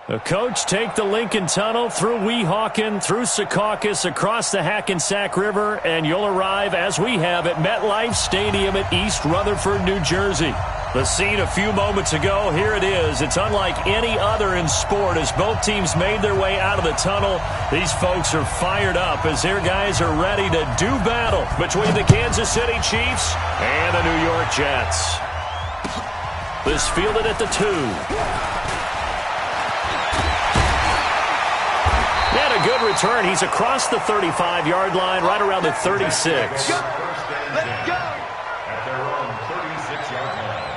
The coach take the Lincoln Tunnel through Weehawken, through Secaucus, across the Hackensack River, and you'll arrive, as we have, at MetLife Stadium at East Rutherford, New Jersey. The scene a few moments ago, here it is. It's unlike any other in sport as both teams made their way out of the tunnel. These folks are fired up as their guys are ready to do battle between the Kansas City Chiefs and the New York Jets. This fielded at the 2. And a good return. He's across the 35-yard line, right around the 36. Let's go. At their own 36-yard line.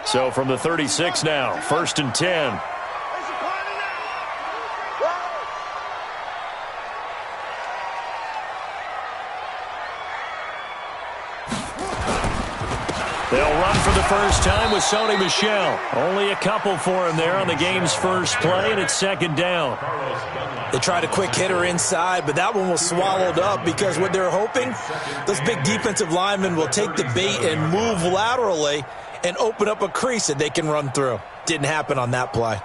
So from the 36 now, 1st and 10. They'll run for the first time with Sony Michel. Only a couple for him there on the game's first play, and it's 2nd down. They tried a quick hitter inside, but that one was swallowed up because what they're hoping, those big defensive linemen will take the bait and move laterally and open up a crease that they can run through. Didn't happen on that play.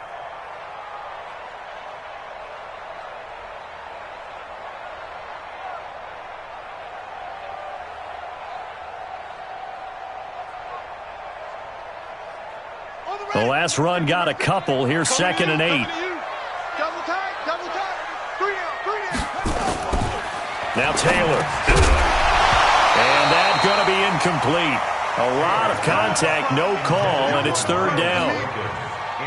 The last run got a couple. Here's 2nd and 8. Now Taylor. And that's going to be incomplete. A lot of contact, no call, and it's 3rd down.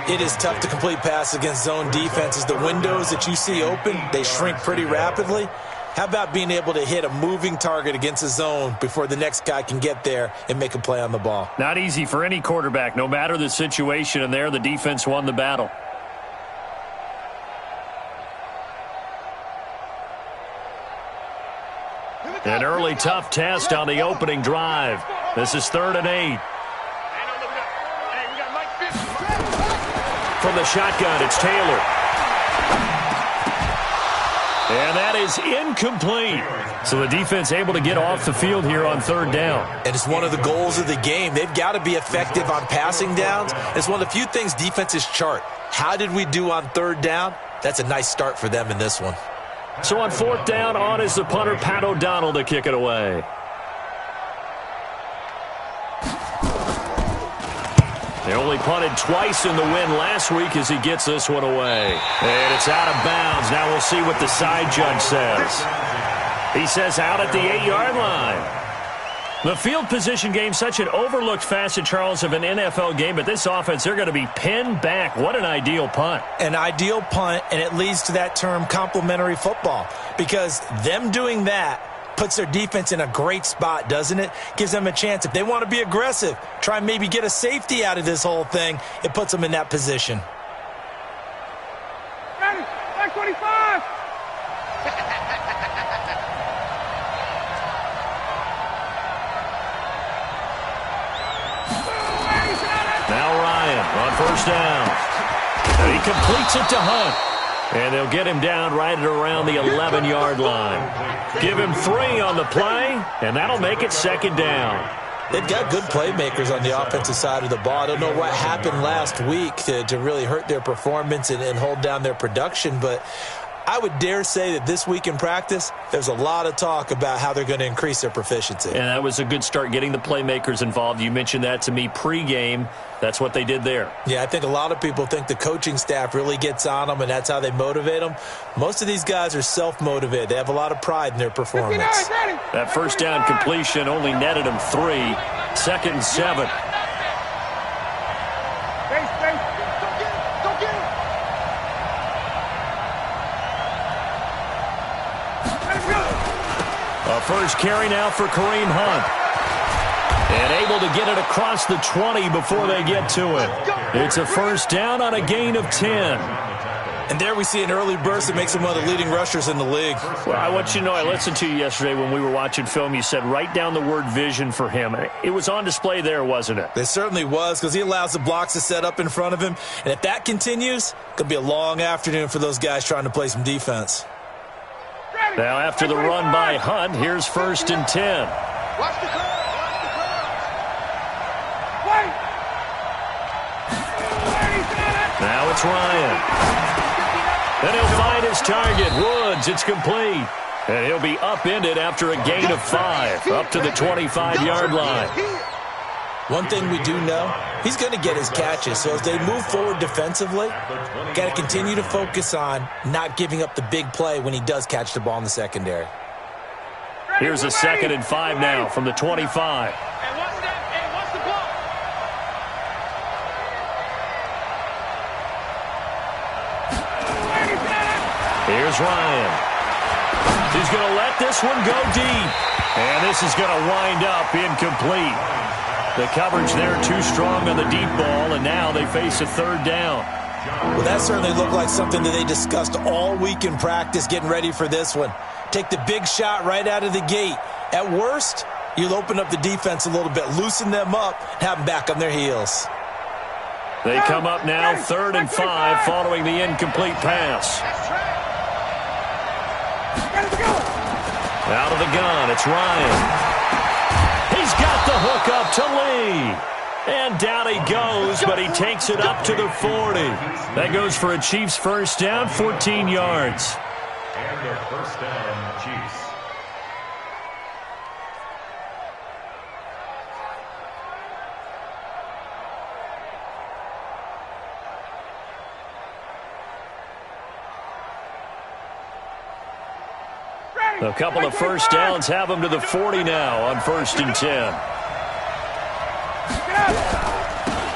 It is tough to complete pass against zone defenses. The windows that you see open, they shrink pretty rapidly. How about being able to hit a moving target against a zone before the next guy can get there and make a play on the ball? Not easy for any quarterback, no matter the situation, and there the defense won the battle. An early tough test on the opening drive. This is 3rd and 8. From the shotgun, it's Taylor. And that is incomplete. So the defense able to get off the field here on 3rd down. And it's one of the goals of the game. They've got to be effective on passing downs. It's one of the few things defenses chart. How did we do on 3rd down? That's a nice start for them in this one. So on 4th down, on is the punter, Pat O'Donnell, to kick it away. They only punted twice in the win last week as he gets this one away. And it's out of bounds. Now we'll see what the side judge says. He says out at the 8-yard line. The field position game, such an overlooked facet, Charles, of an NFL game. But this offense, they're going to be pinned back. What an ideal punt. An ideal punt, and it leads to that term complementary football. Because them doing that puts their defense in a great spot, doesn't it? Gives them a chance. If they want to be aggressive, try and maybe get a safety out of this whole thing, it puts them in that position. Ready, back 25. Now Ryan on 1st down. And he completes it to Hunt. And they'll get him down right at around the 11-yard line. Give him 3 on the play, and that'll make it 2nd down. They've got good playmakers on the offensive side of the ball. I don't know what happened last week to really hurt their performance and hold down their production, but I would dare say that this week in practice, there's a lot of talk about how they're going to increase their proficiency. And that was a good start, getting the playmakers involved. You mentioned that to me pregame. That's what they did there. Yeah, I think a lot of people think the coaching staff really gets on them, and that's how they motivate them. Most of these guys are self-motivated. They have a lot of pride in their performance. That 1st down completion only netted them 3. 2nd and 7. A first carry now for Kareem Hunt. And able to get it across the 20 before they get to it. It's a 1st down on a gain of 10. And there we see an early burst that makes him one of the leading rushers in the league. Well, I want you to know, I listened to you yesterday when we were watching film. You said write down the word vision for him. It was on display there, wasn't it? It certainly was, because he allows the blocks to set up in front of him. And if that continues, it could be a long afternoon for those guys trying to play some defense. Ready. Now after the run by Hunt, here's 1st and 10. Watch the curve. Watch the curve. Wait. Now it's Ryan. And he'll find his target. Woods, it's complete. And he'll be upended after a gain of 5, up to the 25-yard line. One thing we do know, he's going to get his catches. So as they move forward defensively, got to continue to focus on not giving up the big play when he does catch the ball in the secondary. Here's a 2nd and 5 now from the 25. Here's Ryan. He's going to let this one go deep. And this is going to wind up incomplete. The coverage there too strong on the deep ball, and now they face a 3rd down. Well, that certainly looked like something that they discussed all week in practice getting ready for this one. Take the big shot right out of the gate. At worst, you'll open up the defense a little bit, loosen them up, have them back on their heels. They come up now 3rd and 5 following the incomplete pass. Out of the gun, it's Ryan. He's got the hook up to Lee. And down he goes, but he takes it up to the 40. That goes for a Chiefs 1st down, 14 yards. And their 1st down, Chiefs. A couple of 1st downs have them to the 40 now on 1st and 10.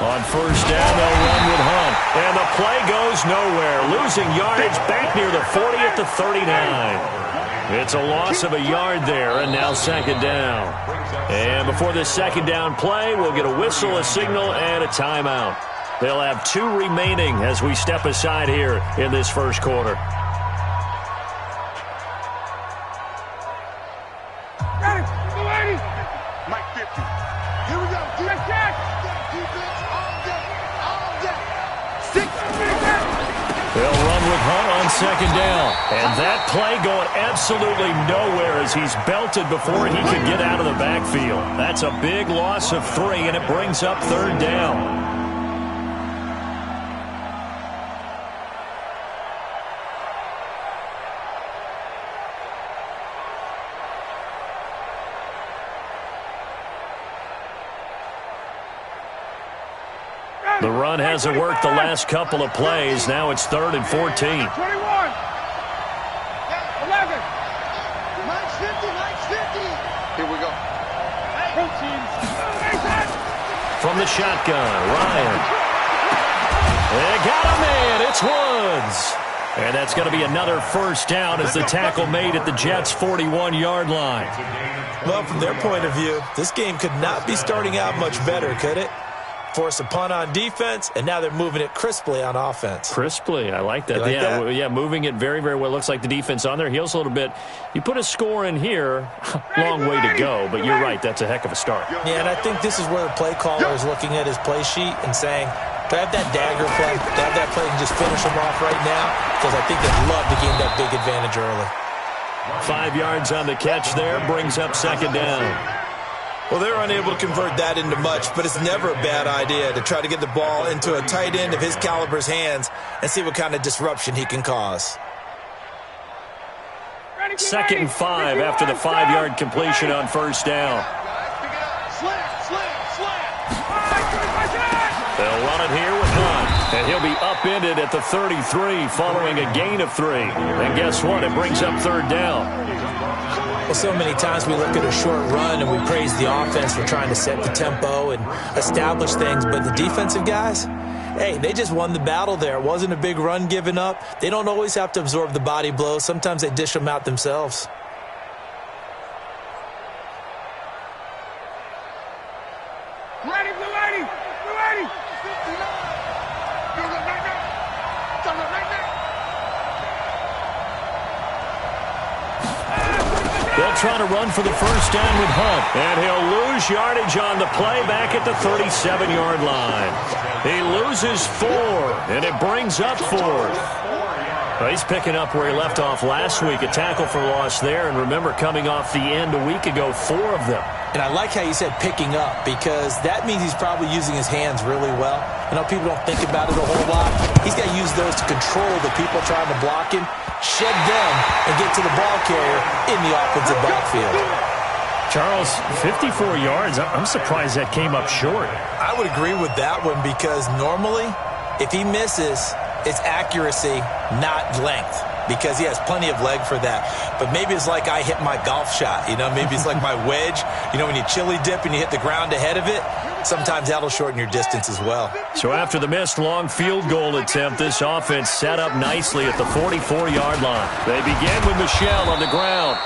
On 1st down, they'll run with Hunt. And the play goes nowhere. Losing yardage back near the 40 at the 39. It's a loss of a yard there, and now 2nd down. And before this 2nd down play, we'll get a whistle, a signal, and a timeout. They'll have 2 remaining as we step aside here in this 1st quarter. They'll run with Hunt on 2nd down. And that play going absolutely nowhere as he's belted before he could get out of the backfield. That's a big loss of 3, and it brings up 3rd down. The run hasn't worked the last couple of plays. Now it's 3rd and 14. 21. 11. Max 50. Here we go. From the shotgun, Ryan. They got a man. It's Woods. And that's going to be another 1st down as the tackle made at the Jets' 41-yard line. Well, from their point of view, this game could not be starting out much better, could it? Force a punt on defense, and now they're moving it crisply on offense. Crisply, I like that. Yeah, moving it very, very well. Looks like the defense on their heels a little bit. You put a score in here, long way to go, but you're right, that's a heck of a start. Yeah, and I think this is where the play caller is looking at his play sheet and saying, do I have that dagger play? Do I have that play and just finish them off right now? Because I think they'd love to gain that big advantage early. 5 yards on the catch there, brings up 2nd down. Well, they're unable to convert that into much, but it's never a bad idea to try to get the ball into a tight end of his caliber's hands and see what kind of disruption he can cause. 2nd and 5 after the 5-yard completion on 1st down. They'll run it here with Hunt, and he'll be upended at the 33 following a gain of 3. And guess what? It brings up 3rd down. Well, so many times we look at a short run and we praise the offense for trying to set the tempo and establish things, but the defensive guys, hey, they just won the battle there. It wasn't a big run given up. They don't always have to absorb the body blows. Sometimes they dish them out themselves. Ready, blue 80. Blue 80. They'll try to run for the 1st down with Hunt. And he'll lose yardage on the play back at the 37-yard line. He loses 4, and it brings up 4th. Well, he's picking up where he left off last week, a tackle for loss there. And remember, coming off the end a week ago, 4 of them. And I like how you said picking up, because that means he's probably using his hands really well. I know people don't think about it a whole lot. He's got to use those to control the people trying to block him, shed them, and get to the ball carrier in the offensive backfield. Charles, 54 yards. I'm surprised that came up short. I would agree with that one, because normally, if he misses, it's accuracy, not length, because he has plenty of leg for that. But maybe it's like I hit my golf shot. Maybe it's like my wedge. When you chili dip and you hit the ground ahead of it, sometimes that'll shorten your distance as well. So after the missed long field goal attempt, this offense set up nicely at the 44-yard line. They begin with Michel on the ground.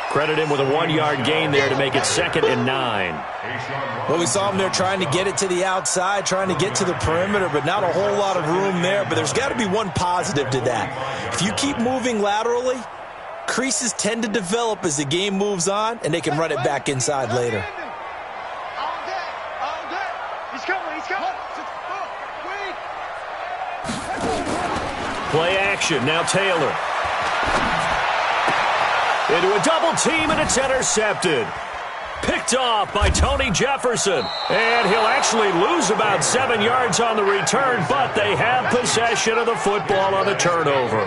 Credit him with a 1-yard gain there to make it 2nd and 9. Well, we saw him there trying to get it to the outside, trying to get to the perimeter, but not a whole lot of room there. But there's got to be one positive to that. If you keep moving laterally, creases tend to develop as the game moves on, and they can run it back inside later. He's coming. Play action. Now Taylor. Into a double team, and it's intercepted. Picked off by Tony Jefferson. And he'll actually lose about 7 yards on the return, but they have possession of the football on the turnover.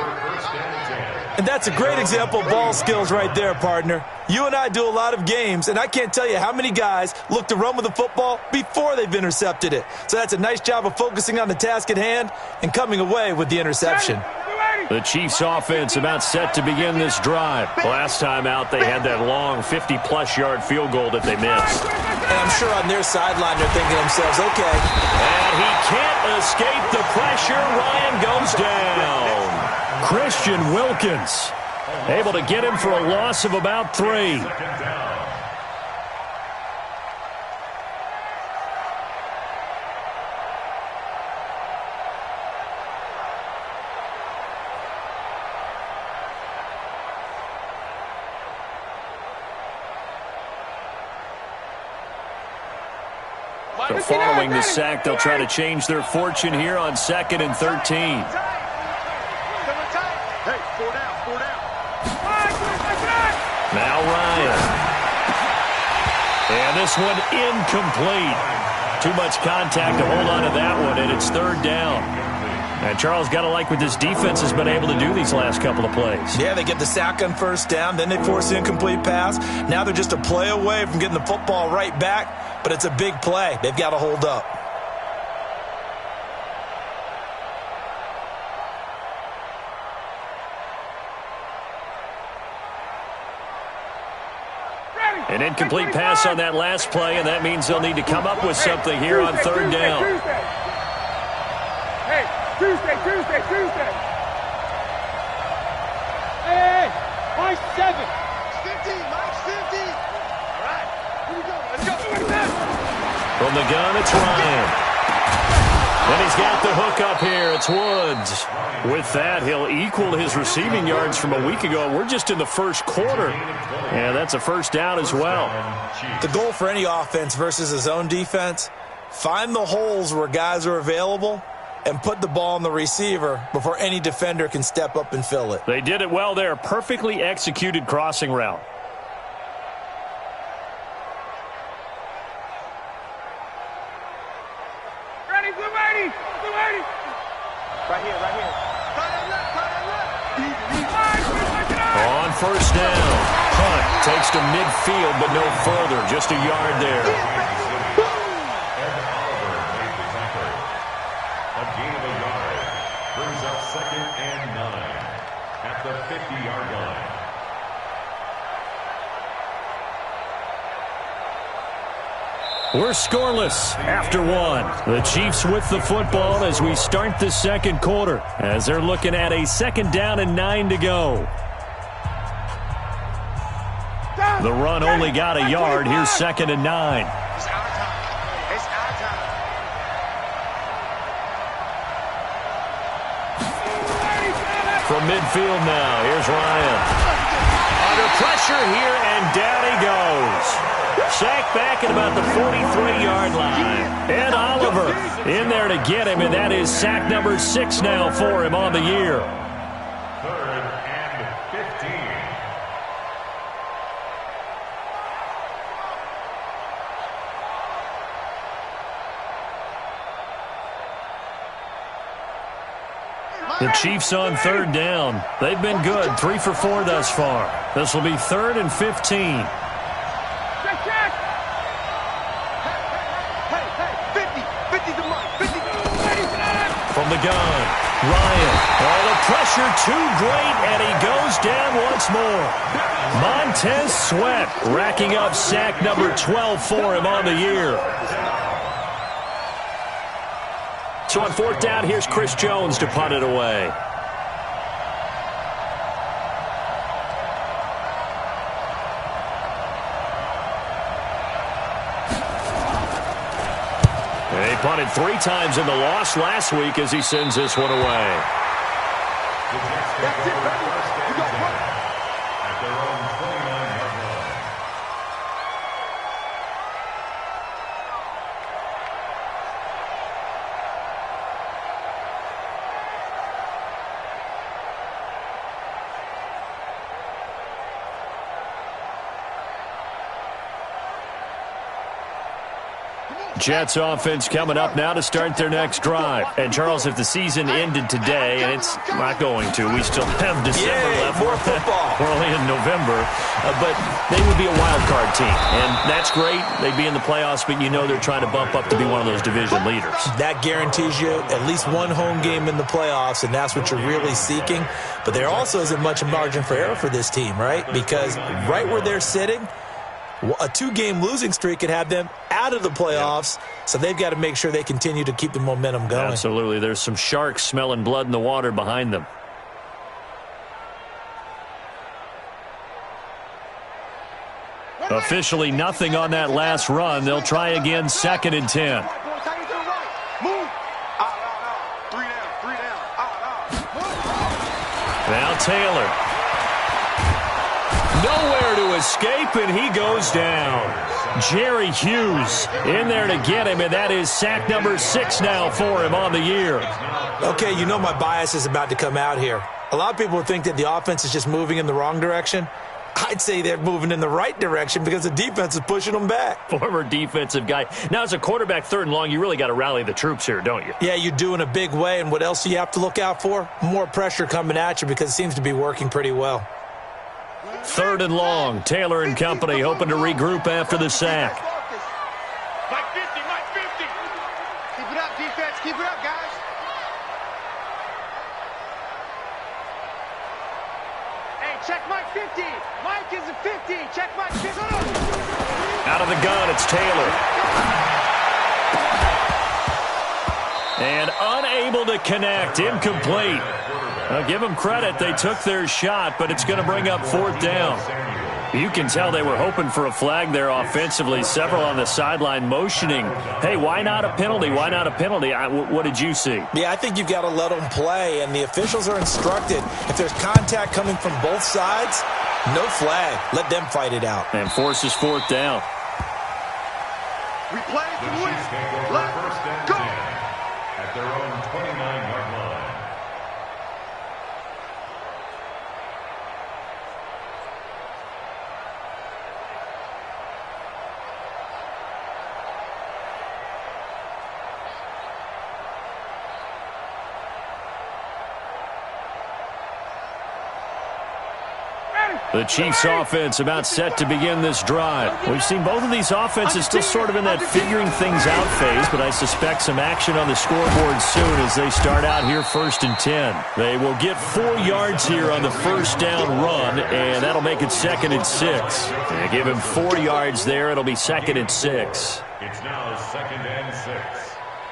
And that's a great example of ball skills right there, partner. You and I do a lot of games, and I can't tell you how many guys look to run with the football before they've intercepted it. So that's a nice job of focusing on the task at hand and coming away with the interception. The Chiefs offense about set to begin this drive. Last time out, they had that long 50-plus yard field goal that they missed. And I'm sure on their sideline they're thinking to themselves, okay. And he can't escape the pressure. Ryan goes down. Christian Wilkins able to get him for a loss of about 3. So following the sack, they'll try to change their fortune here on 2nd and 13. Now Ryan. And this one incomplete. Too much contact to hold on to that one, and it's 3rd down. And Charles, got to like what this defense has been able to do these last couple of plays. Yeah, they get the sack on 1st down, then they force the incomplete pass. Now they're just a play away from getting the football right back, but it's a big play. They've got to hold up. An incomplete pass on that last play, and that means they'll need to come up with something here on 3rd down. Hey, Tuesday. Hey, Mike 7. 50, Mike 50. All right, here we go. Let's go. From the gun, it's Ryan. And he's got the hook up here. It's Woods. With that, he'll equal his receiving yards from a week ago. We're just in the 1st quarter. And that's a 1st down as well. The goal for any offense versus a zone defense, find the holes where guys are available and put the ball on the receiver before any defender can step up and fill it. They did it well there. Perfectly executed crossing route. Ready, blue 80. Right here. On 1st down, Hunt takes to midfield, but no further. Just a yard there. A gain of a yard brings up 2nd and 9 at the 50-yard line. We're scoreless after 1. The Chiefs with the football as we start the 2nd quarter, as they're looking at a 2nd down and 9 to go. The run only got a yard. Here's 2nd and 9. It's our time. From midfield now, here's Ryan. Under pressure here, and down he goes. Sacked back at about the 43-yard line. Ed Oliver in there to get him, and that is sack number 6 now for him on the year. The Chiefs on third down. They've been good, 3 for 4 thus far. This will be 3rd and 15. Check. Hey, 50 to Mike, 50. From the gun, Ryan. Oh, the pressure too great, and he goes down once more. Montez Sweat racking up sack number 12 for him on the year. So on 4th down, here's Chris Jones to punt it away. He punted 3 times in the loss last week as he sends this one away. That's it, baby. You go run. At their own 29-yard line. Jets offense coming up now to start their next drive. And, Charles, if the season ended today, and it's not going to, we still have December left. More football. We're only in November. But they would be a wild card team. And that's great. They'd be in the playoffs, but you know they're trying to bump up to be one of those division leaders. That guarantees you at least one home game in the playoffs, and that's what you're really seeking. But there also isn't much margin for error for this team, right? Because right where they're sitting, a 2-game losing streak could have them out of the playoffs, so they've got to make sure they continue to keep the momentum going. Absolutely. There's some sharks smelling blood in the water behind them. Officially nothing on that last run. They'll try again, 2nd and 10. Now Taylor. Nowhere to escape, and he goes down. Jerry Hughes in there to get him, and that is sack number 6 now for him on the year. Okay, you know my bias is about to come out here. A lot of people think that the offense is just moving in the wrong direction. I'd say they're moving in the right direction because the defense is pushing them back. Former defensive guy. Now, as a quarterback, 3rd and long, you really got to rally the troops here, don't you? Yeah, you do in a big way, and what else do you have to look out for? More pressure coming at you because it seems to be working pretty well. 3rd and long. Taylor and company hoping to regroup after the sack. Mike 50, Mike 50. Keep it up, defense. Keep it up, guys. Hey, check Mike 50. Mike is a 50. Check Mike 50. Out of the gun, it's Taylor. And unable to connect. Incomplete. I'll give them credit. They took their shot, but it's going to bring up 4th down. You can tell they were hoping for a flag there offensively. Several on the sideline motioning, hey, why not a penalty? Why not a penalty? What did you see? Yeah, I think you've got to let them play, and the officials are instructed. If there's contact coming from both sides, no flag. Let them fight it out. And forces 4th down. We play to win. Let's go. At their own 29-yard line. The Chiefs offense about set to begin this drive. We've seen both of these offenses still sort of in that figuring things out phase, but I suspect some action on the scoreboard soon as they start out here 1st and 10. They will get 4 yards here on the 1st down run, and that'll make it 2nd and 6. They give him 4 yards there. It'll be 2nd and 6. It's now 2nd and 6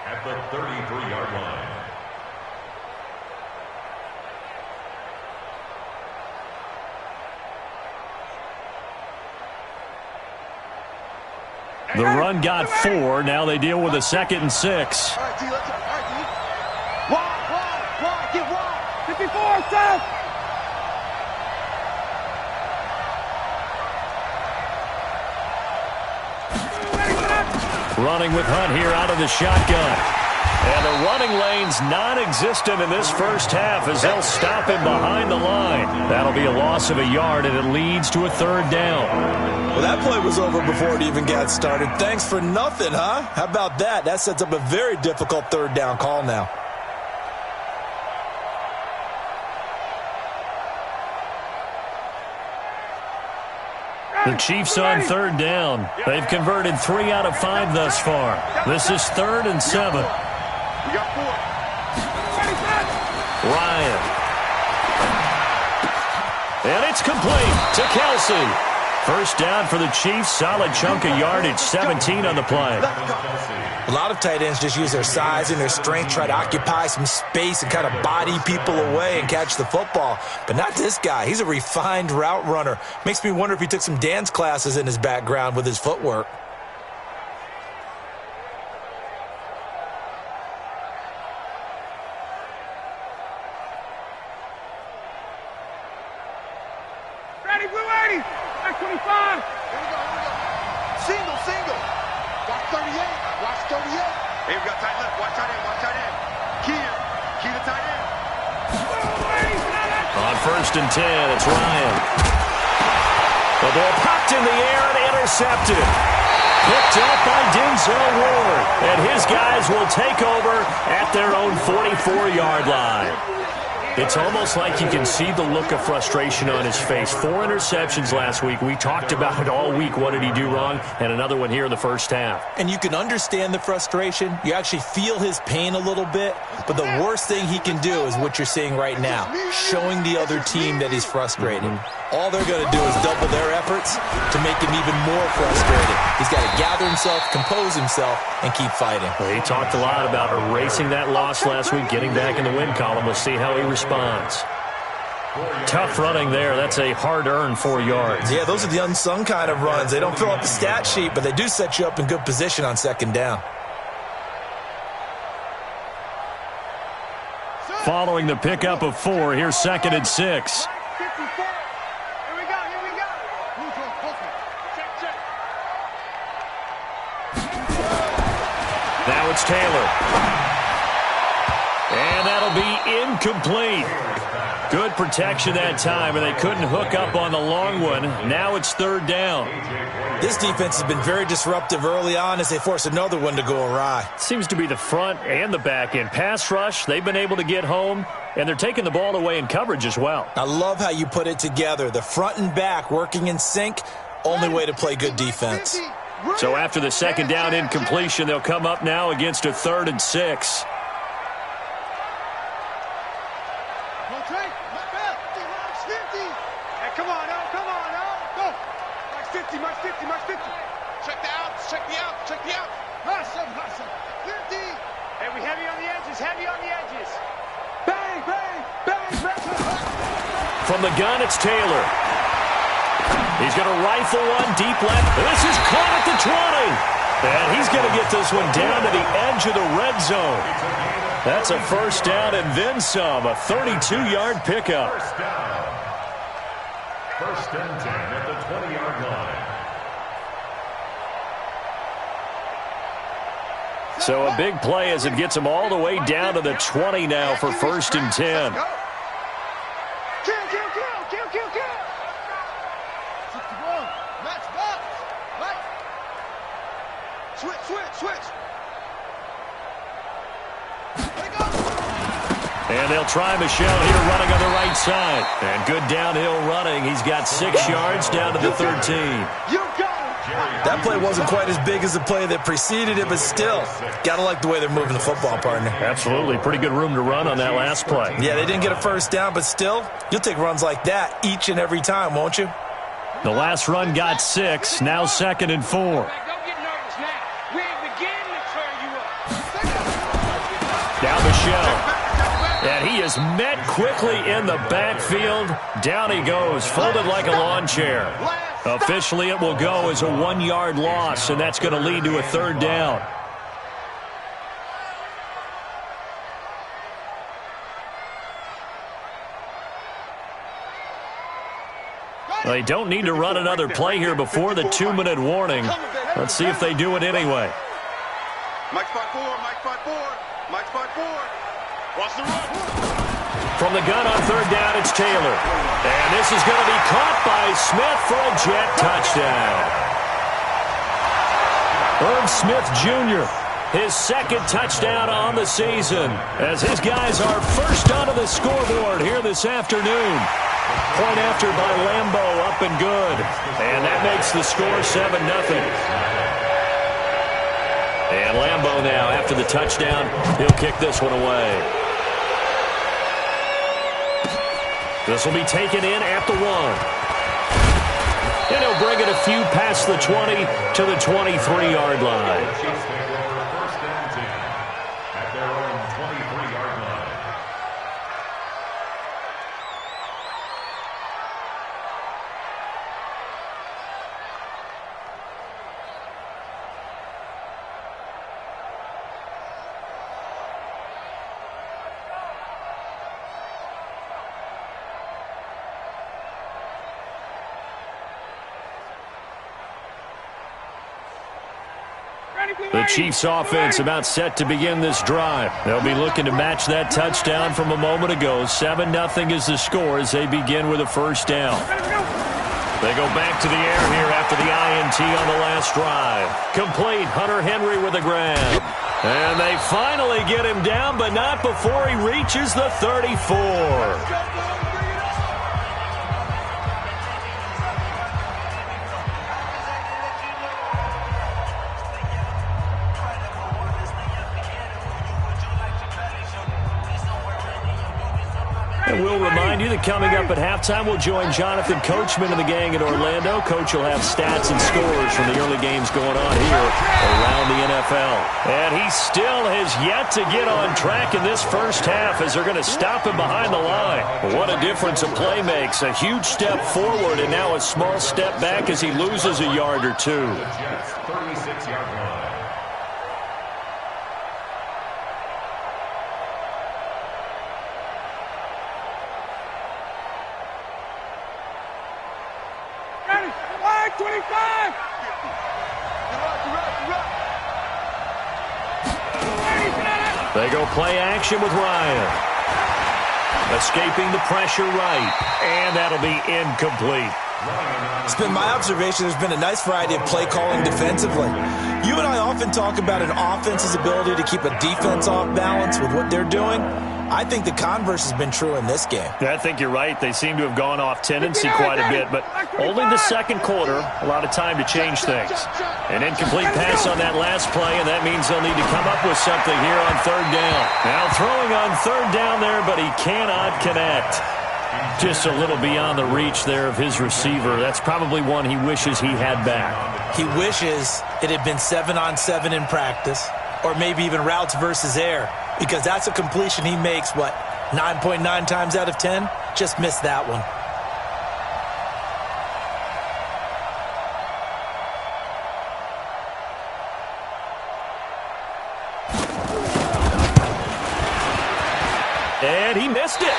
at the 33-yard line. The run got 4. Now they deal with a 2nd and 6. All right, D, let's go. All right, D. Wide, get wide. 54, Seth. Running with Hunt here out of the shotgun. And the running lane's non-existent in this first half as they'll stop him behind the line. That'll be a loss of a yard, and it leads to a 3rd down. Well, that play was over before it even got started. Thanks for nothing, huh? How about that? That sets up a very difficult 3rd down call now. The Chiefs on third down. They've converted 3 out of 5 thus far. This is 3rd and 7. We got 4. Ryan. And it's complete to Kelsey. First down for the Chiefs. Solid chunk of yardage, 17 on the play. A lot of tight ends just use their size and their strength, try to occupy some space and kind of body people away and catch the football. But not this guy. He's a refined route runner. Makes me wonder if he took some dance classes in his background with his footwork. Ready, blue 80. That's 25. Here we go. Single. Watch 38. Watch 38. Hey, we got tight left. Watch tight end. Key to tight end. On 1st and 10, it's Ryan. The ball popped in the air and intercepted. Picked up by Denzel Ward. And his guys will take over at their own 44-yard line. It's almost like you can see the look of frustration on his face. 4 interceptions last week. We talked about it all week. What did he do wrong? And another one here in the first half. And you can understand the frustration. You actually feel his pain a little bit. But the worst thing he can do is what you're seeing right now, showing the other team that he's frustrated. All they're going to do is double their efforts to make him even more frustrated. He's got to gather himself, compose himself, and keep fighting. Well, he talked a lot about erasing that loss last week, getting back in the win column. We'll see how he responds. Tough running there. That's a hard-earned 4 yards. Yeah, those are the unsung kind of runs. They don't fill up the stat sheet, but they do set you up in good position on 2nd down. Following the pickup of 4, here's 2nd and 6. Now it's Taylor. And that'll be incomplete. Good protection that time, and they couldn't hook up on the long one. Now it's 3rd down. This defense has been very disruptive early on as they force another one to go awry. Seems to be the front and the back end. Pass rush, they've been able to get home, and they're taking the ball away in coverage as well. I love how you put it together. The front and back working in sync, only way to play good defense. So after the 2nd down incompletion, they'll come up now against a 3rd and 6. From the gun, it's Taylor. He's going to rifle one deep left. This is caught at the 20. And he's going to get this one down to the edge of the red zone. That's a 1st down and then some. A 32-yard pickup. 1st and 10 at the 20-yard line. So a big play as it gets him all the way down to the 20 now for 1st and 10. And they'll try Michelle here running on the right side. And good downhill running. He's got 6 yards down to the 13. That play wasn't quite as big as the play that preceded it, but still, gotta like the way they're moving the football, partner. Absolutely. Pretty good room to run on that last play. Yeah, they didn't get a 1st down, but still, you'll take runs like that each and every time, won't you? The last run got 6. Now 2nd and 4. Now Michelle. And he is met quickly in the backfield. Down he goes, folded like a lawn chair. Officially, it will go as a 1-yard loss, and that's going to lead to a 3rd down. They don't need to run another play here before the 2-minute warning. Let's see if they do it anyway. Mike 5-4, Mike 5-4, Mike 5-4. Watch the run. From the gun on 3rd down, it's Taylor. And this is going to be caught by Smith for a jet touchdown. Irv Smith Jr., his 2nd touchdown on the season, as his guys are first onto the scoreboard here this afternoon. Point after by Lambo, up and good. And that makes the score 7-0. And Lambo now, after the touchdown, he'll kick this one away. This will be taken in at the 1. And he'll bring it a few past the 20 to the 23-yard line. The Chiefs offense about set to begin this drive. They'll be looking to match that touchdown from a moment ago. 7-0 is the score as they begin with a first down. They go back to the air here after the INT on the last drive. Complete. Hunter Henry with a grab. And they finally get him down, but not before he reaches the 34. And we'll remind you that coming up at halftime, we'll join Jonathan Coachman and the gang at Orlando. Coach will have stats and scores from the early games going on here around the NFL. And he still has yet to get on track in this first half as they're going to stop him behind the line. What a difference a play makes. A huge step forward and now a small step back as he loses a yard or two. 36-yard line. They go play action with Ryan. Escaping the pressure right. And that'll be incomplete. It's been my observation there's been a nice variety of play calling defensively. You and I often talk about an offense's ability to keep a defense off balance with what they're doing. I think the converse has been true in this game. Yeah, I think you're right. They seem to have gone off tendency quite a bit, but only the second quarter, a lot of time to change things. An incomplete pass on that last play, and that means they'll need to come up with something here on third down. Now throwing on third down there, but he cannot connect. Just a little beyond the reach there of his receiver. That's probably one he wishes he had back. He wishes it had been 7-on-7 in practice, or maybe even routes versus air. Because that's a completion he makes, 9.9 times out of 10? Just missed that one. And he missed it.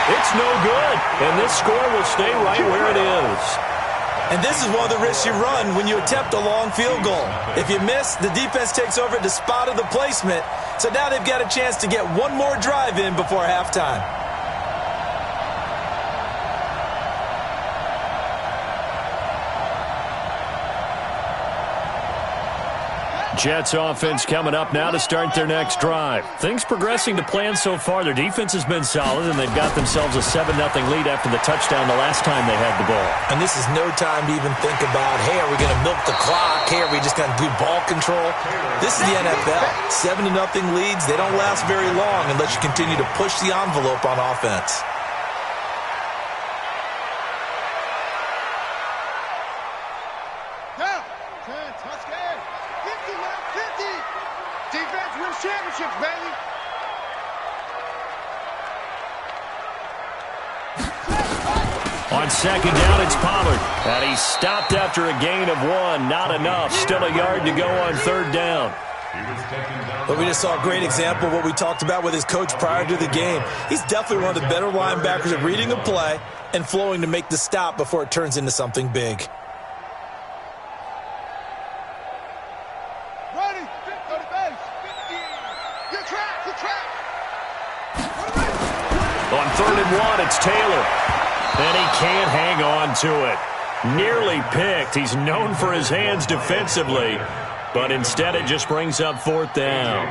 It's no good. And this score will stay right where it is. And this is one of the risks you run when you attempt a long field goal. If you miss, the defense takes over at the spot of the placement. So now they've got a chance to get one more drive in before halftime. Jets offense coming up now to start their next drive. Things progressing to plan so far. Their defense has been solid, and they've got themselves a 7-0 lead after the touchdown the last time they had the ball. And this is no time to even think about, hey, are we going to milk the clock? Hey, are we just going to do ball control? This is the NFL. 7-0 leads, they don't last very long unless you continue to push the envelope on offense. Championships, baby. On second down, it's Pollard. And he stopped after a gain of 1. Not enough. Still a yard to go on third down. But we just saw a great example of what we talked about with his coach prior to the game. He's definitely one of the better linebackers at reading a play and flowing to make the stop before it turns into something big. On 3rd and 1, it's Taylor. And he can't hang on to it. Nearly picked. He's known for his hands defensively. But instead it just brings up 4th down.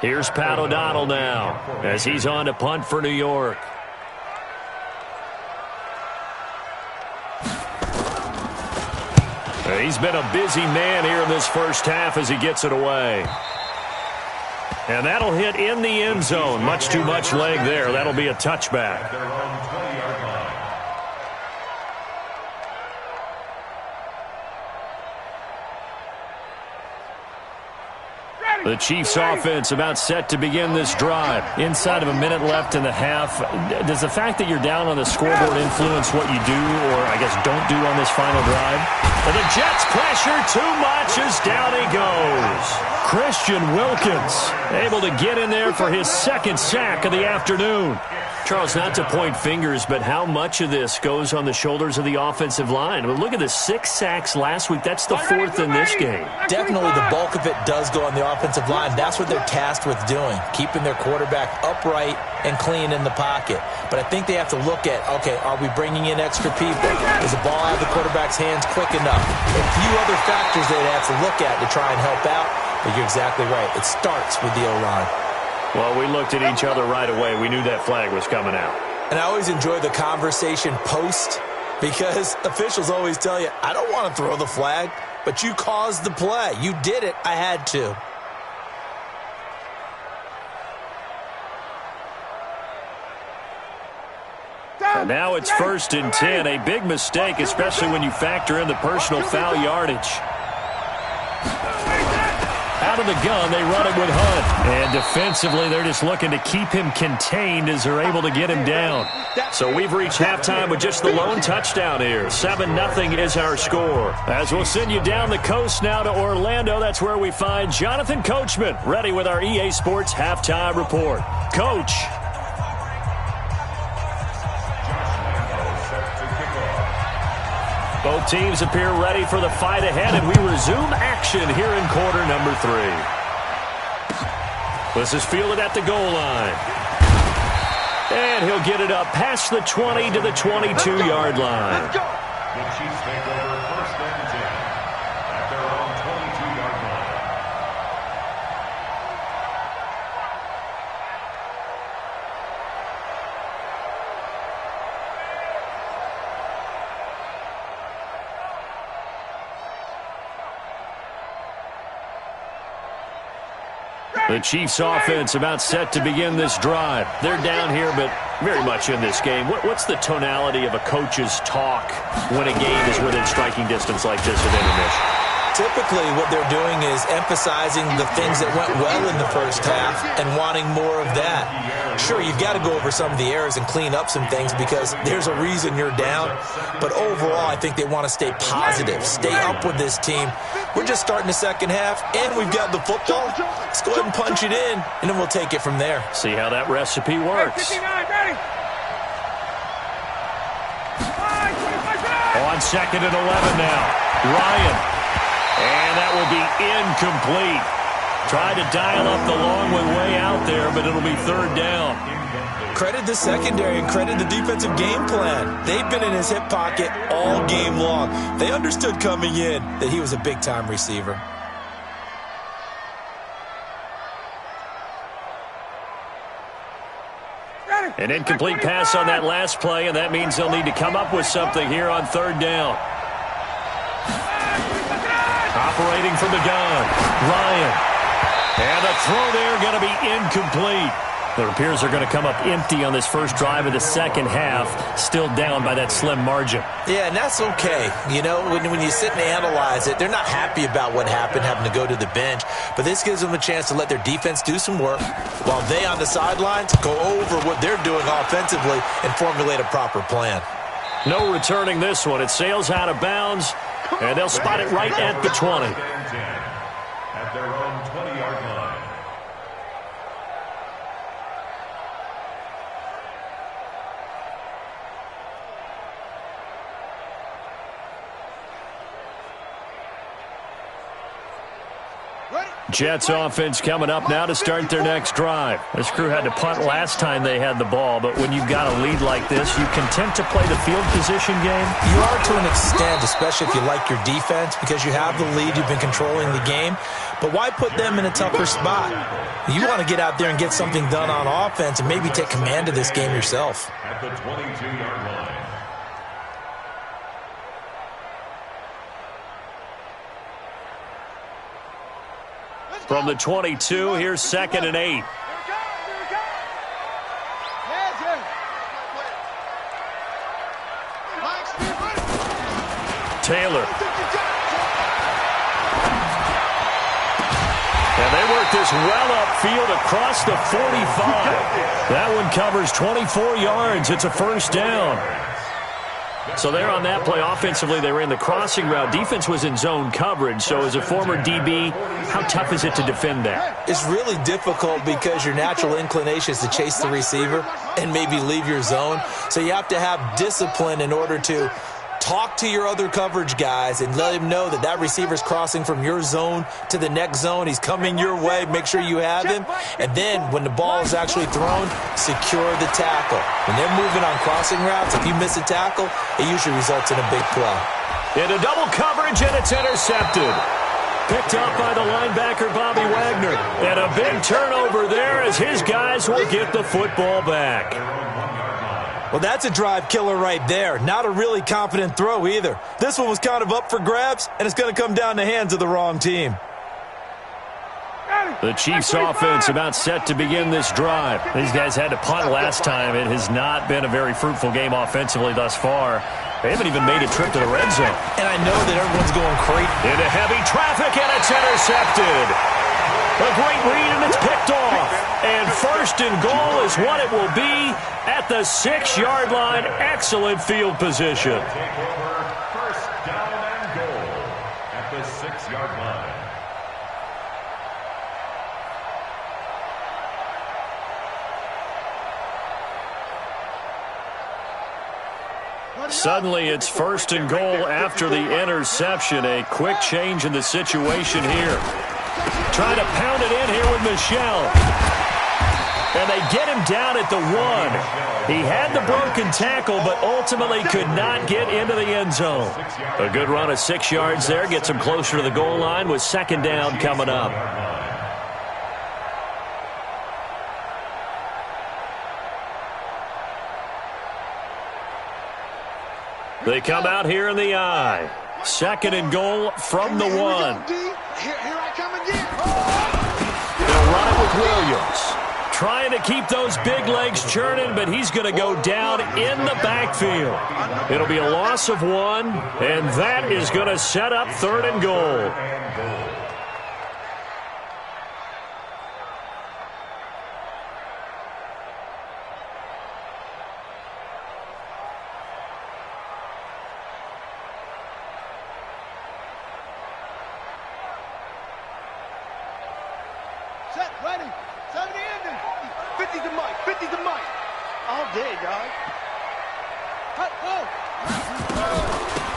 Here's Pat O'Donnell now as he's on to punt for New York. He's been a busy man here in this first half as he gets it away. And that'll hit in the end zone. Much too much leg there. That'll be a touchback. The Chiefs offense about set to begin this drive. Inside of a minute left in the half. Does the fact that you're down on the scoreboard influence what you do or, I guess, don't do on this final drive? And the Jets pressure too much as down he goes. Christian Wilkins able to get in there for his second sack of the afternoon. Charles, not to point fingers, but how much of this goes on the shoulders of the offensive line? I mean, look at the 6 sacks last week. That's the 4th in this game. Definitely the bulk of it does go on the offensive line. That's what they're tasked with doing, keeping their quarterback upright and clean in the pocket. But I think they have to look at, okay, are we bringing in extra people? Is the ball out of the quarterback's hands quick enough? A few other factors they'd have to look at to try and help out. But you're exactly right. It starts with the O-line. Well, we looked at each other right away. We knew that flag was coming out. And I always enjoy the conversation post because officials always tell you, I don't want to throw the flag, but you caused the play. You did it. I had to. And now it's 1st and 10. A big mistake, especially when you factor in the personal foul yardage. Out of the gun, they run it with Hunt. And defensively, they're just looking to keep him contained as they're able to get him down. So we've reached halftime with just the lone touchdown here. 7-0 is our score. As we'll send you down the coast now to Orlando, that's where we find Jonathan Coachman, ready with our EA Sports halftime report. Coach. Both teams appear ready for the fight ahead, and we resume action here in quarter number 3. This is fielded at the goal line. And he'll get it up past the 20 to the 22-yard line. The Chiefs take over 1st and 10 at their own 22-yard line. The Chiefs offense about set to begin this drive. They're down here, but very much in this game. What's the tonality of a coach's talk when a game is within striking distance like this at intermission? Typically, what they're doing is emphasizing the things that went well in the first half and wanting more of that. Sure, you've got to go over some of the errors and clean up some things because there's a reason you're down. But overall, I think they want to stay positive, stay up with this team. We're just starting the second half, and we've got the football. Let's go ahead and punch it in, and then we'll take it from there. See how that recipe works. On 2nd and 11 now. Ryan. And that will be incomplete. Tried to dial up the long one way out there, but it'll be 3rd down. Credit the secondary and credit the defensive game plan. They've been in his hip pocket all game long. They understood coming in that he was a big-time receiver. An incomplete pass on that last play, and that means they'll need to come up with something here on 3rd down. Operating from the gun, Ryan. And the throw there going to be incomplete. It appears they're going to come up empty on this first drive of the second half, still down by that slim margin. Yeah, and that's okay. You know, when you sit and analyze it, they're not happy about what happened, having to go to the bench. But this gives them a chance to let their defense do some work while they on the sidelines go over what they're doing offensively and formulate a proper plan. No returning this one. It sails out of bounds, and they'll spot it right at the 20. At their own 20-yard line. Jets offense coming up now to start their next drive. This crew had to punt last time they had the ball, but when you've got a lead like this, you content to play the field position game? You are to an extent, especially if you like your defense, because you have the lead, you've been controlling the game. But why put them in a tougher spot? You want to get out there and get something done on offense and maybe take command of this game yourself. At the 22-yard line. From the 22, here's 2nd and 8. Taylor. And they work this well upfield across the 45. That one covers 24 yards. It's a first down. So there on that play, offensively, they ran the crossing route. Defense was in zone coverage. So as a former DB, how tough is it to defend that? It's really difficult because your natural inclination is to chase the receiver and maybe leave your zone. So you have to have discipline in order to talk to your other coverage guys and let him know that that receiver's crossing from your zone to the next zone. He's coming your way. Make sure you have him. And then when the ball is actually thrown, secure the tackle. When they're moving on crossing routes, if you miss a tackle, it usually results in a big play. Into double coverage, and it's intercepted. Picked up by the linebacker, Bobby Wagner. And a big turnover there as his guys will get the football back. Well, that's a drive killer right there. Not a really confident throw either. This one was kind of up for grabs, and it's going to come down the hands of the wrong team. The Chiefs offense about set to begin this drive. These guys had to punt last time. It has not been a very fruitful game offensively thus far. They haven't even made a trip to the red zone. And I know that everyone's going crazy. Into heavy traffic, and it's intercepted. A great read, and it's picked off. And 1st and goal is what it will be at the 6-yard line. Excellent field position. Take over 1st down and goal at the 6-yard line. Suddenly it's 1st and goal after the interception. A quick change in the situation here. Trying to pound it in here with Michel. And they get him down at the 1. He had the broken tackle, but ultimately could not get into the end zone. A good run of 6 yards there. Gets him closer to the goal line with 2nd down coming up. They come out here in the I. 2nd and goal from the 1. Here I come again. They'll run it with Williams. Trying to keep those big legs churning, but he's going to go down in the backfield. It'll be a loss of 1, and that is going to set up 3rd and goal. Set, ready. 70 ending. 50 to Mike. 50 to Mike. All day, dog. Cut, go.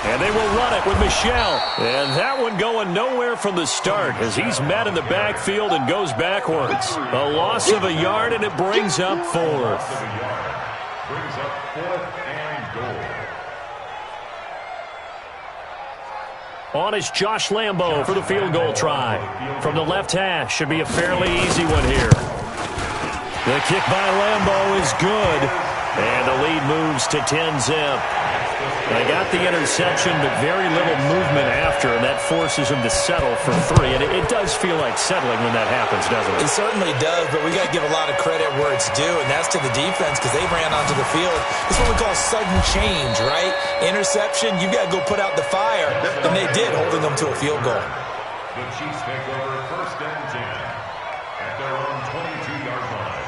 And they will run it with Michel. And that one going nowhere from the start as he's met in the backfield and goes backwards. A loss of a yard, and it brings up 4th. Brings up 4th and goal. On is Josh Lambo for the field goal try. From the left hash, should be a fairly easy one here. The kick by Lambo is good. And the lead moves to 10-zip. They got the interception, but very little movement after, and that forces them to settle for 3. And it does feel like settling when that happens, doesn't it? It certainly does, but we got to give a lot of credit where it's due, and that's to the defense because they ran onto the field. It's what we call sudden change, right? Interception, you got to go put out the fire, and they did, holding them to a field goal. The Chiefs take over 1st and 10 at their own 22-yard line.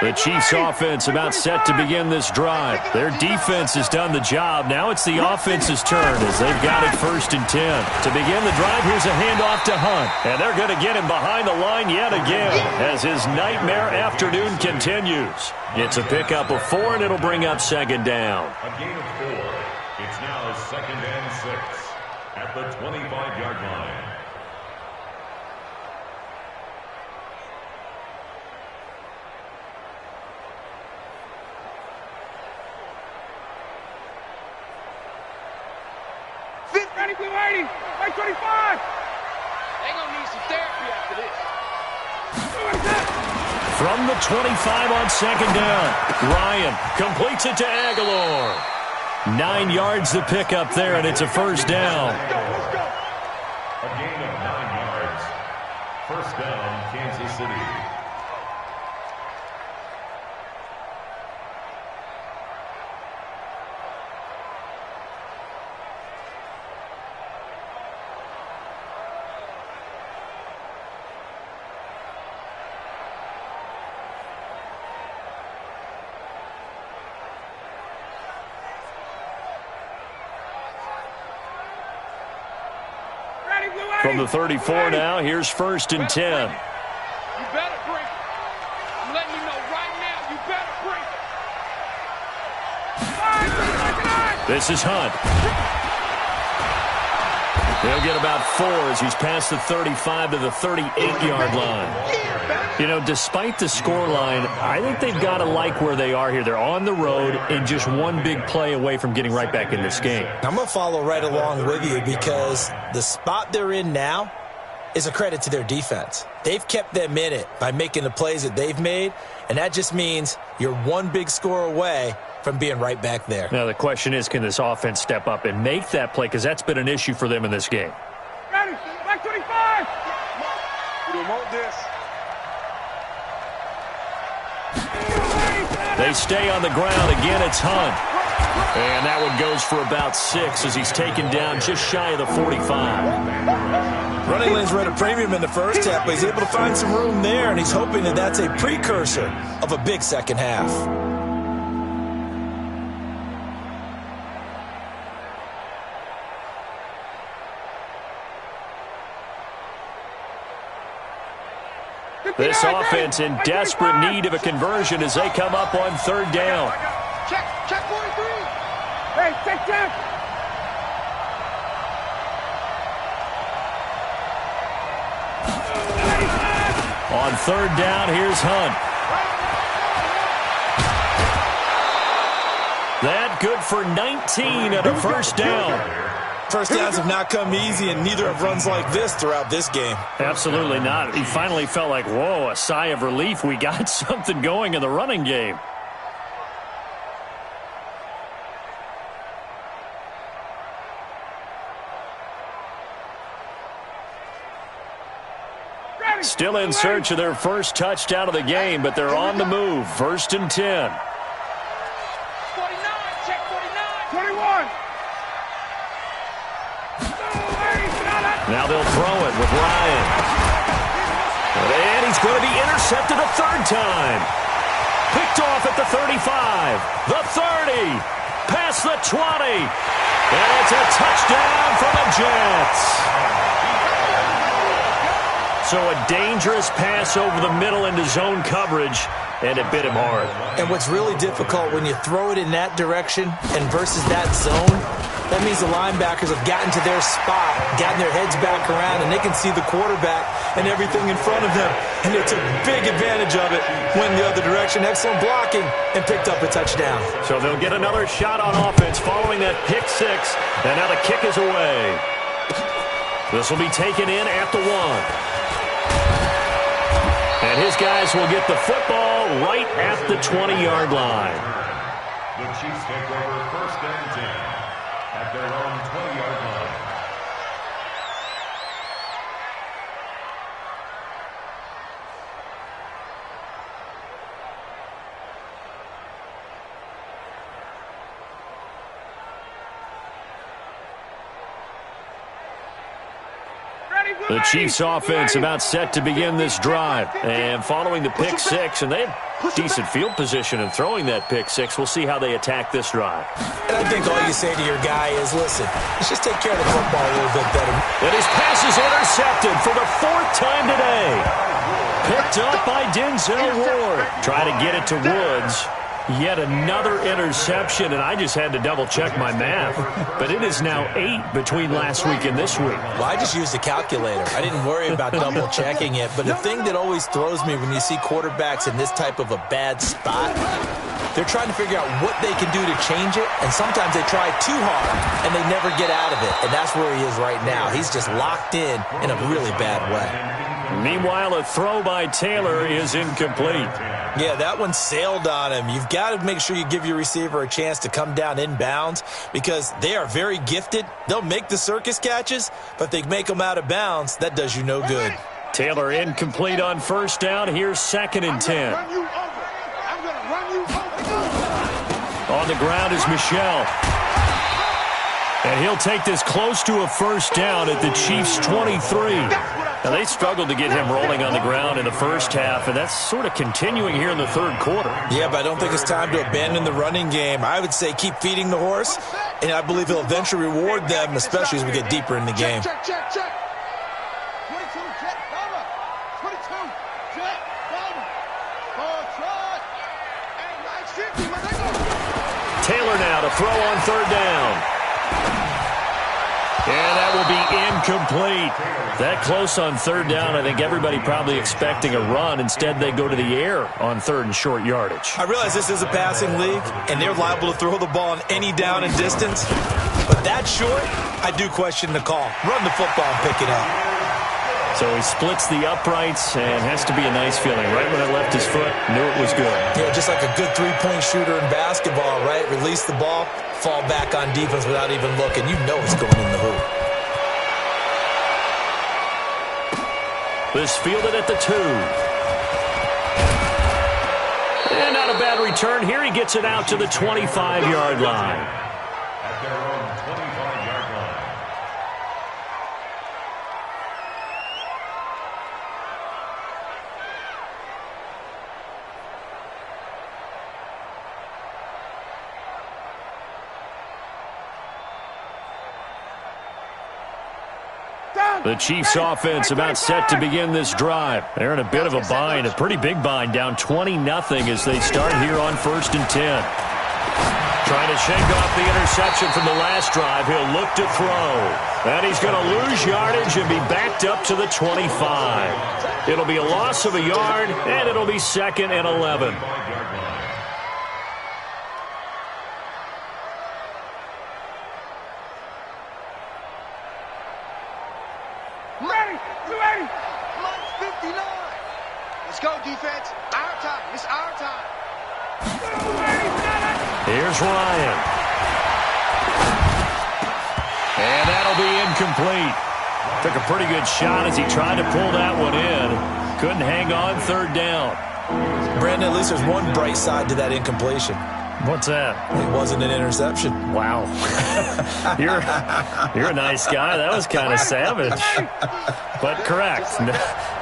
The Chiefs offense about set to begin this drive. Their defense has done the job. Now it's the offense's turn as they've got it 1st and 10. To begin the drive, here's a handoff to Hunt. And they're going to get him behind the line yet again as his nightmare afternoon continues. It's a pickup of 4, and it'll bring up 2nd down. A gain of 4. It's now 2nd and 6 at the 25-yard line. Ready, blue 80, right 25. They're going to need some therapy after this. From the 25 on 2nd down, Ryan completes it to Aguilar. 9 yards the pickup there, and it's a 1st down. A gain of 9 yards. 1st down, Kansas City. From the 34 now, here's 1st and 10. You better break it. I'm letting you know right now, you better break it. This is Hunt. He'll get about 4 as he's past the 35 to the 38-yard line. You know, despite the scoreline, I think they've got to like where they are here. They're on the road and just one big play away from getting right back in this game. I'm going to follow right along with you because the spot they're in now is a credit to their defense. They've kept them in it by making the plays that they've made, and that just means you're one big score away from being right back there. Now, the question is, can this offense step up and make that play? Because that's been an issue for them in this game. Ready, back 25. You don't want this. They stay on the ground. Again, it's Hunt. And that one goes for about 6 as he's taken down just shy of the 45. Running lanes were at a premium in the first half, but he's able to find some room there, and he's hoping that that's a precursor of a big second half. This offense in desperate need of a conversion as they come up on 3rd down. Check 43. Hey, check. On 3rd down, here's Hunt. That good for 19 and a 1st down. First downs have not come easy, and neither have runs like this throughout this game. Absolutely not. He finally felt like, whoa, a sigh of relief. We got something going in the running game. Still in search of their first touchdown of the game, but they're on the move. 1st and 10. 49, check 49. 21. Now they'll throw it with Ryan. And he's going to be intercepted a 3rd time. Picked off at the 35, the 30, past the 20. And it's a touchdown for the Jets. So a dangerous pass over the middle into zone coverage, and it bit him hard. And what's really difficult when you throw it in that direction and versus that zone, that means the linebackers have gotten to their spot, gotten their heads back around, and they can see the quarterback and everything in front of them. And they took big advantage of it, went the other direction, excellent blocking, and picked up a touchdown. So they'll get another shot on offense following that pick 6, and now the kick is away. This will be taken in at the 1. And his guys will get the football right at the 20-yard line. The Chiefs take over 1st and 10 at their own 20-yard line. Ready, The Chiefs offense about set to begin this drive. And following the pick six, and they have decent field position in throwing that pick six. We'll see how they attack this drive. And I think all you say to your guy is, listen, let's just take care of the football a little bit better. And his pass is intercepted for the fourth time today. Picked up by Denzel Ward. Try to get it to Woods. Yet another interception, and I just had to double-check my math. But it is now 8 between last week and this week. Well, I just used a calculator. I didn't worry about double-checking it. But the thing that always throws me when you see quarterbacks in this type of a bad spot, they're trying to figure out what they can do to change it, and sometimes they try too hard, and they never get out of it. And that's where he is right now. He's just locked in a really bad way. Meanwhile, a throw by Taylor is incomplete. Yeah, that one sailed on him. You've got to make sure you give your receiver a chance to come down inbounds because they are very gifted. They'll make the circus catches, but if they make them out of bounds, that does you no good. Taylor incomplete on first down. Here's 2nd and 10. On the ground is Michel. And he'll take this close to a first down at the Chiefs' 23. Now, they struggled to get him rolling on the ground in the first half, and that's sort of continuing here in the third quarter. Yeah, but I don't think it's time to abandon the running game. I would say keep feeding the horse, and I believe he'll eventually reward them, especially as we get deeper in the game. Check. 22, check, cover. 22, check, cover. Try. And right 50, where they go? Taylor now to throw on third down. And that will be incomplete. That close on third down, I think everybody probably expecting a run. Instead, they go to the air on third and short yardage. I realize this is a passing league, and they're liable to throw the ball on any down and distance. But that short, I do question the call. Run the football and pick it up. So he splits the uprights and has to be a nice feeling. Right when it left his foot, knew it was good. Yeah, just like a good three-point shooter in basketball, right? Release the ball, fall back on defense without even looking. You know it's going in the hoop. This fielded at the 2. And not a bad return. Here he gets it out to the 25-yard line. At their own 25-yard line. The Chiefs offense about set to begin this drive. They're in a bit of a bind, a pretty big bind, down 20-0 as they start here on 1st and 10. Trying to shake off the interception from the last drive. He'll look to throw. And he's going to lose yardage and be backed up to the 25. It'll be a loss of a yard, and it'll be 2nd and 11. Ready, 280. Minus 59. Let's go, defense. Our time. It's our time. Here's Ryan. And that'll be incomplete. Took a pretty good shot as he tried to pull that one in. Couldn't hang on third down. Brandon, at least there's one bright side to that incompletion. What's that? It wasn't an interception. Wow. You're a nice guy. That was kind of savage. But correct.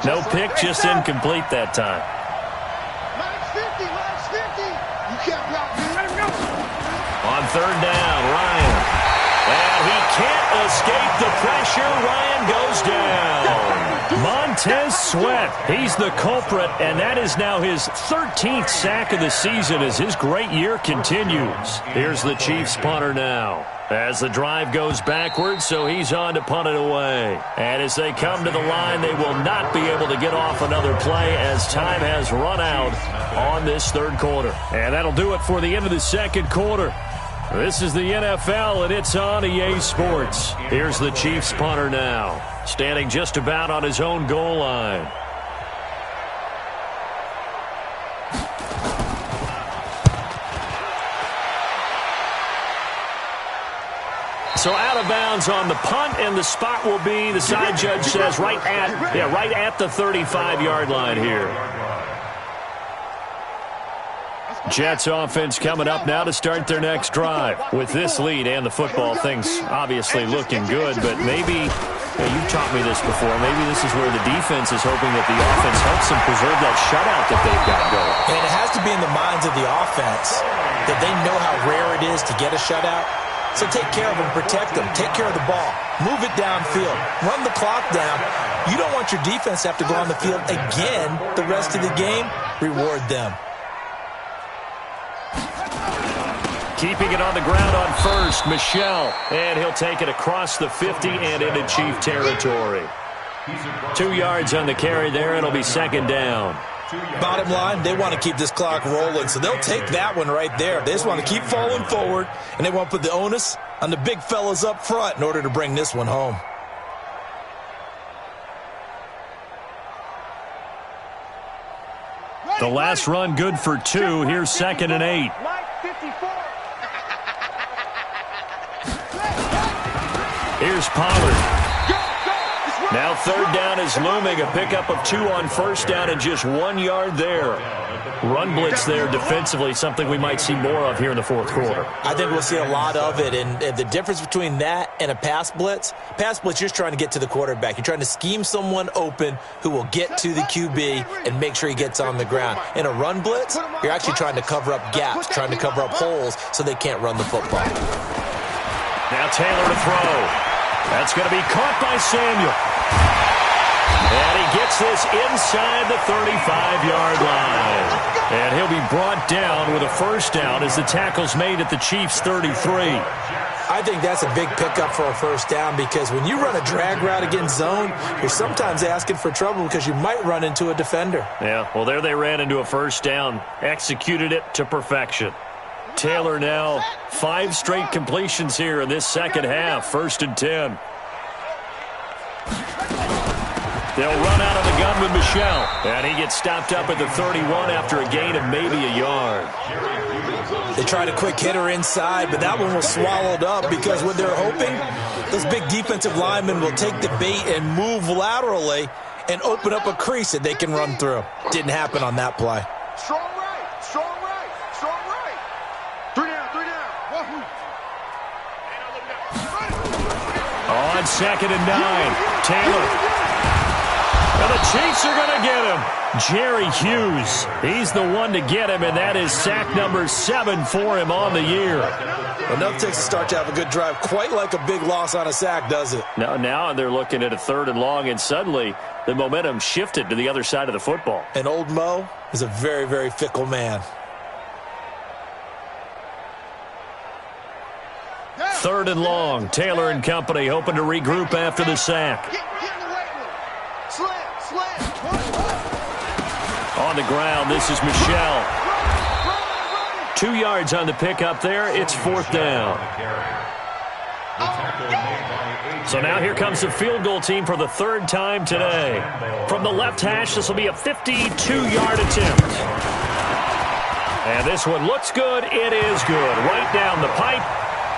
No pick, just incomplete that time. Minus 50, minus 50. You can't block me. Let him go. On third down, Ryan. And he can't escape the pressure. Ryan goes down. Montez Sweat, he's the culprit, and that is now his 13th sack of the season as his great year continues. Here's the Chiefs punter now. As the drive goes backwards, so he's on to punt it away. And as they come to the line, they will not be able to get off another play as time has run out on this third quarter. And that'll do it for the end of the second quarter. This is the NFL, and it's on EA Sports. Here's the Chiefs punter now, standing just about on his own goal line. So out of bounds on the punt, and the spot will be, the side judge says, right at the 35-yard line here. Jets offense coming up now to start their next drive. With this lead and the football, things obviously looking good, but maybe, you've taught me this before, maybe this is where the defense is hoping that the offense helps them preserve that shutout that they've got going. And it has to be in the minds of the offense that they know how rare it is to get a shutout. So take care of them, protect them, take care of the ball, move it downfield, run the clock down. You don't want your defense to have to go on the field again the rest of the game. Reward them. Keeping it on the ground on first, Michel. And he'll take it across the 50 and into Chief territory. 2 yards on the carry there. It'll be second down. Bottom line, they want to keep this clock rolling, so they'll take that one right there. They just want to keep falling forward, and they want to put the onus on the big fellas up front in order to bring this one home. The last run good for 2. Here's 2nd and 8. Here's Pollard. Now 3rd down is looming. A pickup of 2 on 1st down and just 1 yard there. Run blitz there defensively, something we might see more of here in the 4th quarter. I think we'll see a lot of it, and the difference between that and a pass blitz, you're just trying to get to the quarterback. You're trying to scheme someone open who will get to the QB and make sure he gets on the ground. In a run blitz, you're actually trying to cover up gaps, trying to cover up holes so they can't run the football. Now Taylor to throw. That's going to be caught by Samuel. And he gets this inside the 35-yard line. And he'll be brought down with a 1st down as the tackle's made at the Chiefs' 33. I think that's a big pickup for a 1st down because when you run a drag route against zone, you're sometimes asking for trouble because you might run into a defender. Yeah, well, there they ran into a 1st down, executed it to perfection. Taylor now 5 straight completions here in this second half. 1st and 10. They'll run out of the gun with Michel. And he gets stopped up at the 31 after a gain of maybe a yard. They tried a quick hitter inside, but that one was swallowed up because what they're hoping, those big defensive linemen will take the bait and move laterally and open up a crease that they can run through. Didn't happen on that play. Strong right, strong right, strong right. 3 down, 3 down. On 2nd and 9, Taylor. And the Chiefs are going to get him. Jerry Hughes, he's the one to get him, and that is sack number 7 for him on the year. Enough takes to start to have a good drive, quite like a big loss on a sack, does it? Now they're looking at a 3rd and long, and suddenly the momentum shifted to the other side of the football. And old Mo is a very, very fickle man. 3rd and long, Taylor and company hoping to regroup after the sack. On the ground, this is Michel. 2 yards on the pickup there. It's 4th down. So now here comes the field goal team for the 3rd time today. From the left hash, this will be a 52-yard attempt. And this one looks good. It is good. Right down the pipe.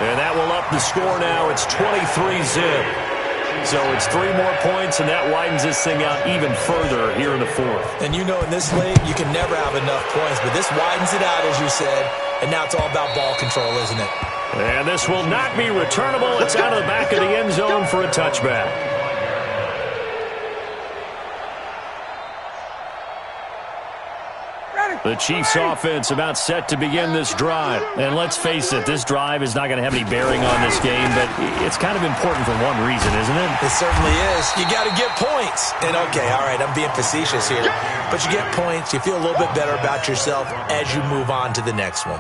And that will up the score now. It's 23-zip. So it's 3 more points, and that widens this thing out even further here in the 4th. And you know in this league, you can never have enough points, but this widens it out, as you said, and now it's all about ball control, isn't it? And this will not be returnable. It's out of the back of the end zone for a touchback. The Chiefs offense about set to begin this drive. And let's face it, this drive is not going to have any bearing on this game, but it's kind of important for one reason, isn't it? It certainly is. You got to get points. And okay, all right, I'm being facetious here. But you get points, you feel a little bit better about yourself as you move on to the next one.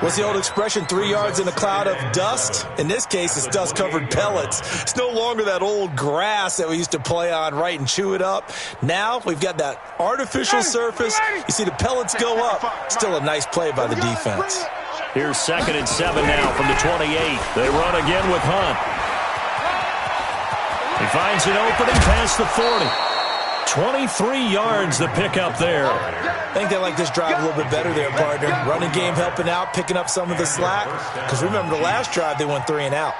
What's the old expression, 3 yards in a cloud of dust? In this case, it's dust-covered pellets. It's no longer that old grass that we used to play on, right, and chew it up. Now we've got that artificial surface. You see the pellets go up. Still a nice play by the defense. Here's 2nd and 7 now from the 28. They run again with Hunt. He finds an opening past the 40. 23 yards the pickup there. I think they like this drive a little bit better there, partner. Running game helping out, picking up some of the slack. Because remember the last drive, they went 3 and out.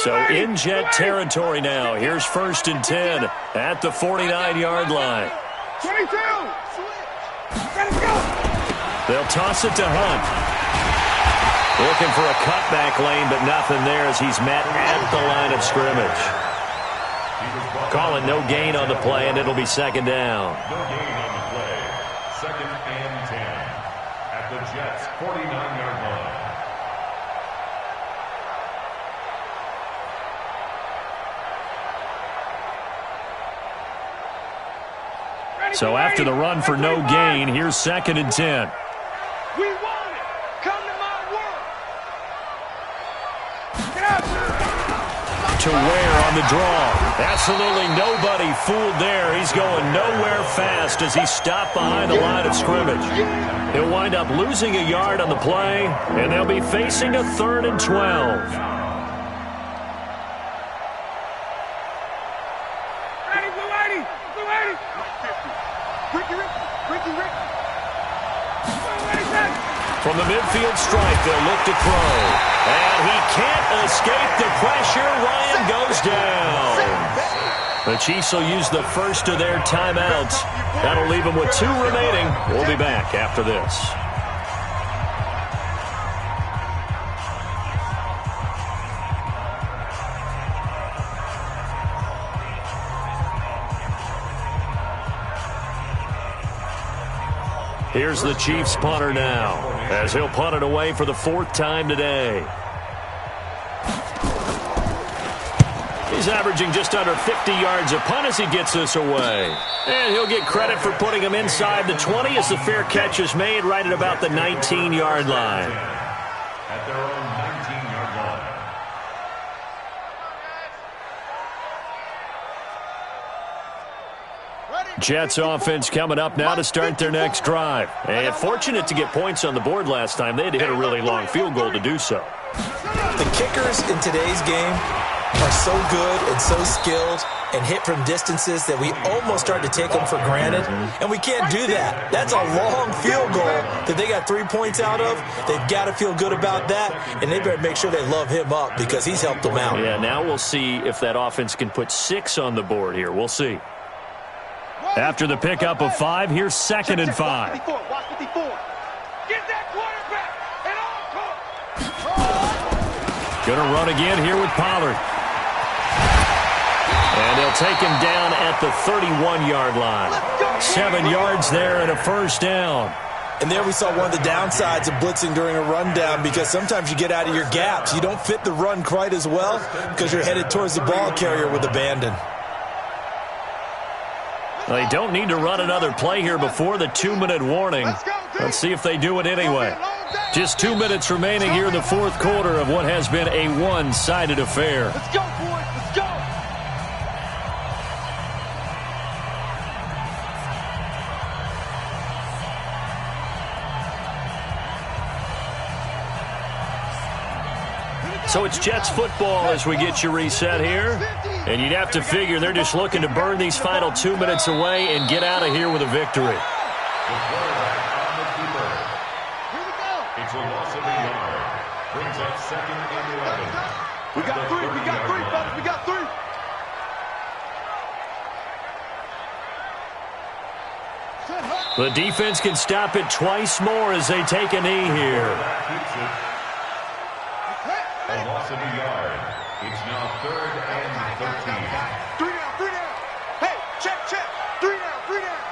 So in Jet territory now. Here's 1st and 10 at the 49-yard line. 22. Let's go. They'll toss it to Hunt. Looking for a cutback lane, but nothing there as he's met at the line of scrimmage. Calling no gain on the play, and it'll be 2nd down. No gain on the play. 2nd and 10 at the Jets' 49-yard line. So after the run for no gain, here's 2nd and 10. We want it. Come to my world. Get out. To Ware on the draw. Absolutely nobody fooled there. He's going nowhere fast as he's stopped behind the line of scrimmage. He'll wind up losing a yard on the play, and they'll be facing a 3rd and 12. From the midfield stripe, they'll look to throw. And he can't escape the pressure. Ryan goes down. The Chiefs will use the first of their timeouts. That'll leave them with 2 remaining. We'll be back after this. Here's the Chiefs punter now, as he'll punt it away for the 4th time today. He's averaging just under 50 yards a punt as he gets this away. And he'll get credit for putting him inside the 20 as the fair catch is made right at about the 19-yard line. At their own 19-yard line. Jets offense coming up now to start their next drive. And fortunate to get points on the board last time. They had to hit a really long field goal to do so. The kickers in today's game are so good and so skilled and hit from distances that we almost start to take them for granted. And we can't do that. That's a long field goal that they got 3 points out of. They've got to feel good about that, and they better make sure they love him up because he's helped them out. Yeah, now we'll see if that offense can put 6 on the board here. We'll see. After the pickup of 5, here's 2nd and 5. Watch 54. Get that quarterback and on. Gonna run again here with Pollard. And they'll take him down at the 31-yard line. 7 yards there and a 1st down. And there we saw one of the downsides of blitzing during a rundown because sometimes you get out of your gaps. You don't fit the run quite as well because you're headed towards the ball carrier with abandon. They don't need to run another play here before the 2-minute warning. Let's see if they do it anyway. Just 2 minutes remaining here in the 4th quarter of what has been a one-sided affair. Let's go, boys. Let's go. So it's Jets football as we get you reset here. And you'd have to figure they're just looking to burn these final 2 minutes away and get out of here with a victory. The quarterback on the keeper. Here we go. It's a loss of a yard. Brings up 2nd and 11. We got 3. We got 3, fellas. We got 3. The defense can stop it twice more as they take a knee here. That keeps it. A loss of a yard. It's now 3rd and 13. 3 down, 3 down. Hey, check. 3 down, 3 down.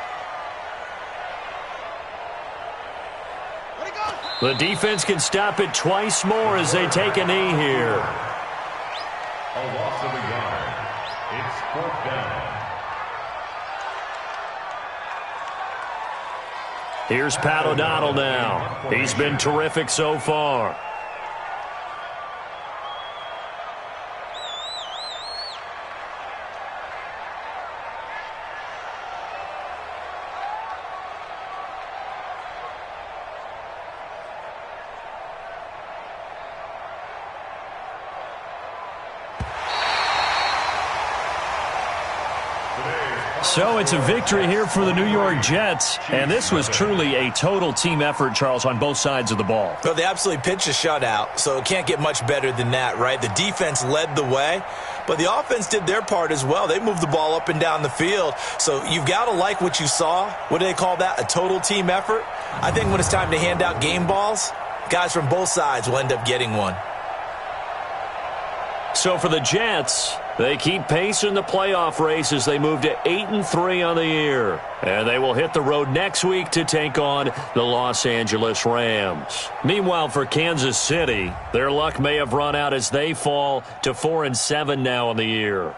Let it go. The defense can stop it twice more as they take a knee here. A loss of a yard. It's 4th down. Here's Pat O'Donnell now. He's been terrific so far. Today's So it's a victory here for the New York Jets, and this was truly a total team effort, Charles, on both sides of the ball. Well, they absolutely pitched a shutout, so it can't get much better than that, right? The defense led the way, but the offense did their part as well. They moved the ball up and down the field, so you've got to like what you saw. What do they call that? A total team effort? I think when it's time to hand out game balls, guys from both sides will end up getting one. So for the Jets, they keep pace in the playoff race as they move to 8-3 on the year. And they will hit the road next week to take on the Los Angeles Rams. Meanwhile, for Kansas City, their luck may have run out as they fall to 4-7 now in the year.